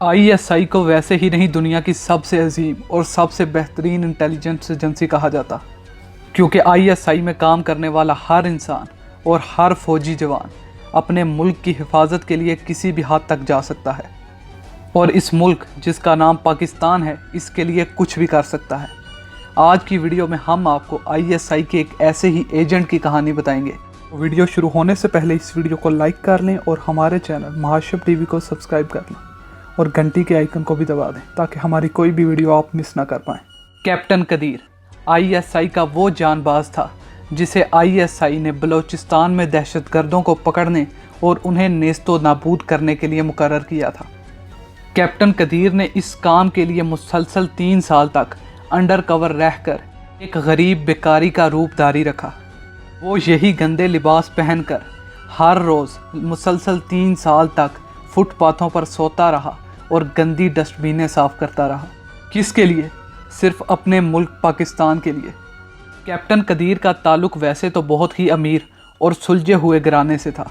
ISI کو ویسے ہی نہیں دنیا کی سب سے عظیم اور سب سے بہترین انٹیلیجنس ایجنسی کہا جاتا، کیونکہ ISI میں کام کرنے والا ہر انسان اور ہر فوجی جوان اپنے ملک کی حفاظت کے لیے کسی بھی حد تک جا سکتا ہے، اور اس ملک جس کا نام پاکستان ہے اس کے لیے کچھ بھی کر سکتا ہے۔ آج کی ویڈیو میں ہم آپ کو ISI کے ایک ایسے ہی ایجنٹ کی کہانی بتائیں گے۔ ویڈیو شروع ہونے سے پہلے اس ویڈیو کو لائک کر لیں اور ہمارے چینل مہاشپ ٹی وی کو سبسکرائب کر لیں اور گھنٹی کے آئیکن کو بھی دبا دیں تاکہ ہماری کوئی بھی ویڈیو آپ مس نہ کر پائیں۔ کیپٹن قدیر ISI کا وہ جان باز تھا جسے ISI نے بلوچستان میں دہشت گردوں کو پکڑنے اور انہیں نیست و نابود کرنے کے لیے مقرر کیا تھا۔ کیپٹن قدیر نے اس کام کے لیے مسلسل 3 سال تک انڈر کور رہ کر ایک غریب بیکاری کا روپ داری رکھا۔ وہ یہی گندے لباس پہن کر ہر روز مسلسل 3 سال تک فٹ پاتھوں پر سوتا رہا اور گندی ڈسٹ بینیں صاف کرتا رہا۔ کس کے لیے؟ صرف اپنے ملک پاکستان کے لیے۔ کیپٹن قدیر کا تعلق ویسے تو بہت ہی امیر اور سلجھے ہوئے گھرانے سے تھا،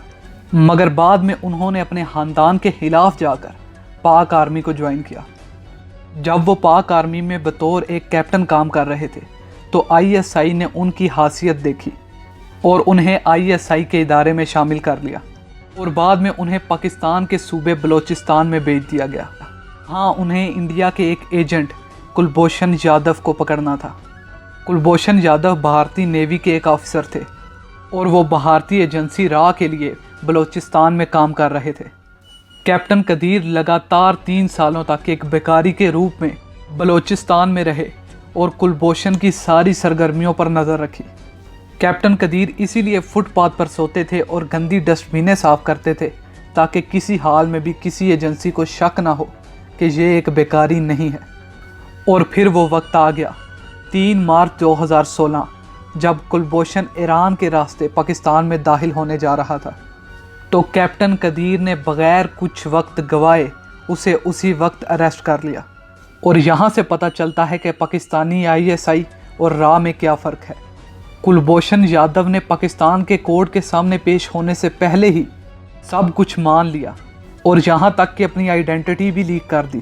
مگر بعد میں انہوں نے اپنے خاندان کے خلاف جا کر پاک آرمی کو جوائن کیا۔ جب وہ پاک آرمی میں بطور ایک کیپٹن کام کر رہے تھے تو ISI نے ان کی حیثیت دیکھی اور انہیں ISI کے ادارے میں شامل کر لیا، اور بعد میں انہیں پاکستان کے صوبے بلوچستان میں بھیج دیا گیا۔ ہاں، انہیں انڈیا کے ایک ایجنٹ کلبھوشن یادو کو پکڑنا تھا۔ کلبھوشن یادو بھارتی نیوی کے ایک آفیسر تھے اور وہ بھارتی ایجنسی را کے لیے بلوچستان میں کام کر رہے تھے۔ کیپٹن قدیر لگاتار 3 سالوں تک ایک بیکاری کے روپ میں بلوچستان میں رہے اور کلبھوشن کی ساری سرگرمیوں پر نظر رکھی۔ کیپٹن قدیر اسی لیے فٹ پاتھ پر سوتے تھے اور گندی ڈسٹ بینیں صاف کرتے تھے تاکہ کسی حال میں بھی کسی ایجنسی کو شک نہ ہو کہ یہ ایک بیکاری نہیں ہے۔ اور پھر وہ وقت آ گیا 3 مارچ 2016 جب کلبھوشن ایران کے راستے پاکستان میں داخل ہونے جا رہا تھا، تو کیپٹن قدیر نے بغیر کچھ وقت گوائے اسے اسی وقت اریسٹ کر لیا۔ اور یہاں سے پتہ چلتا ہے کہ پاکستانی ISI اور را میں کیا فرق ہے۔ کلبھوشن یادو نے پاکستان کے کورٹ کے سامنے پیش ہونے سے پہلے ہی سب کچھ مان لیا اور یہاں تک کہ اپنی آئیڈینٹی بھی لیک کر دی۔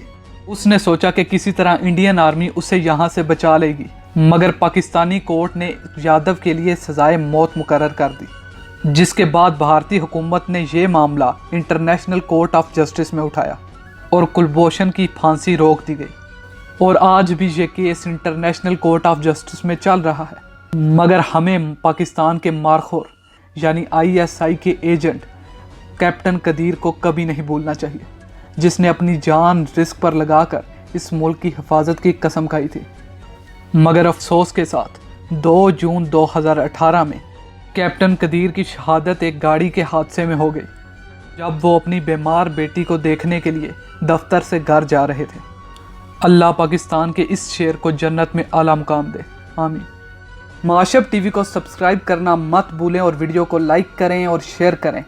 اس نے سوچا کہ کسی طرح انڈین آرمی اسے یہاں سے بچا لے گی، مگر پاکستانی کورٹ نے یادو کے لیے سزائے موت مقرر کر دی، جس کے بعد بھارتی حکومت نے یہ معاملہ انٹرنیشنل کورٹ آف جسٹس میں اٹھایا اور کلبھوشن کی پھانسی روک دی گئی، اور آج بھی یہ case international court of justice میں چل رہا ہے۔ مگر ہمیں پاکستان کے مارخور یعنی ISI کے ایجنٹ کیپٹن قدیر کو کبھی نہیں بھولنا چاہیے، جس نے اپنی جان رسک پر لگا کر اس ملک کی حفاظت کی قسم کھائی تھی۔ مگر افسوس کے ساتھ 2 جون 2018 میں کیپٹن قدیر کی شہادت ایک گاڑی کے حادثے میں ہو گئی جب وہ اپنی بیمار بیٹی کو دیکھنے کے لیے دفتر سے گھر جا رہے تھے۔ اللہ پاکستان کے اس شیر کو جنت میں اعلیٰ مقام دے، آمین۔ مہاشپ ٹی وی کو سبسکرائب کرنا مت بھولیں اور ویڈیو کو لائک کریں اور شیئر کریں،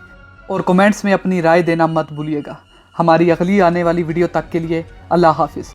اور کومنٹس میں اپنی رائے دینا مت بھولیے گا۔ ہماری اگلی آنے والی ویڈیو تک کے لیے اللہ حافظ۔